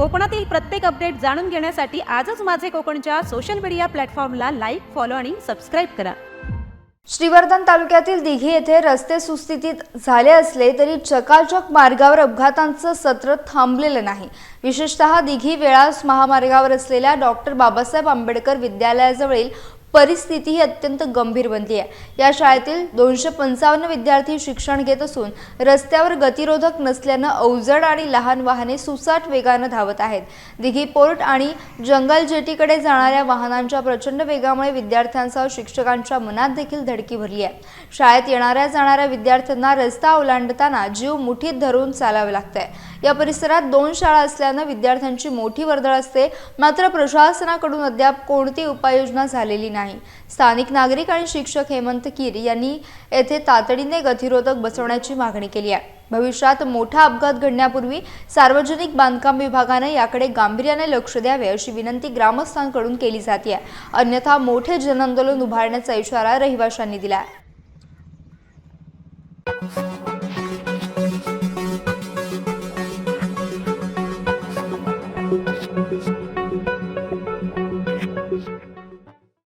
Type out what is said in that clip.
कोकणातील प्रत्येक अपडेट जाणून घेण्यासाठी आजच माझे कोकणच्या सोशल मीडिया प्लॅटफॉर्मला लाईक, फॉलो आणि सबस्क्राईब करा। श्रीवर्धन तालुक्यातील दिघी येथे रस्ते सुस्थितीत झाले असले तरी चकाचक मार्गावर अपघातांचं सत्र थांबलेलं नाही। विशेषतः दिघी वेळास महामार्गावर असलेल्या डॉक्टर बाबासाहेब आंबेडकर विद्यालयाजवळील परिस्थिती ही अत्यंत गंभीर बनली आहे। या शाळेतील 255 विद्यार्थी शिक्षण घेत असून रस्त्यावर गतिरोधक नसल्याने अवजड आणि लहान वाहने सुसाट वेगाने धावत आहेत। दिघी पोर्ट आणि जंगल जेटीकडे जाणाऱ्या वाहनांच्या प्रचंड वेगामुळे विद्यार्थ्यांसह शिक्षकांच्या मनात देखील धडकी भरली आहे। शाळेत येणाऱ्या जाणाऱ्या विद्यार्थ्यांना रस्ता ओलांडताना जीव मुठीत धरून चालावे लागते। या परिसरात 2 शाळा असल्याने विद्यार्थ्यांची मोठी वर्दळ असते, मात्र प्रशासनाकडून अद्याप कोणती उपाययोजना झालेली नाही। स्थानिक नागरिक आणि शिक्षक हेमंत कीर यांनी येथे तातडीने गतिरोधक बसवण्याची मागणी केली आहे। भविष्यात मोठा अपघात घडण्यापूर्वी सार्वजनिक बांधकाम विभागाने याकडे गांभीर्याने लक्ष द्यावे अशी विनंती ग्रामस्थांकडून केली जाते, अन्यथा मोठे जनआंदोलन उभारण्याचा इशारा रहिवाशांनी दिला आहे।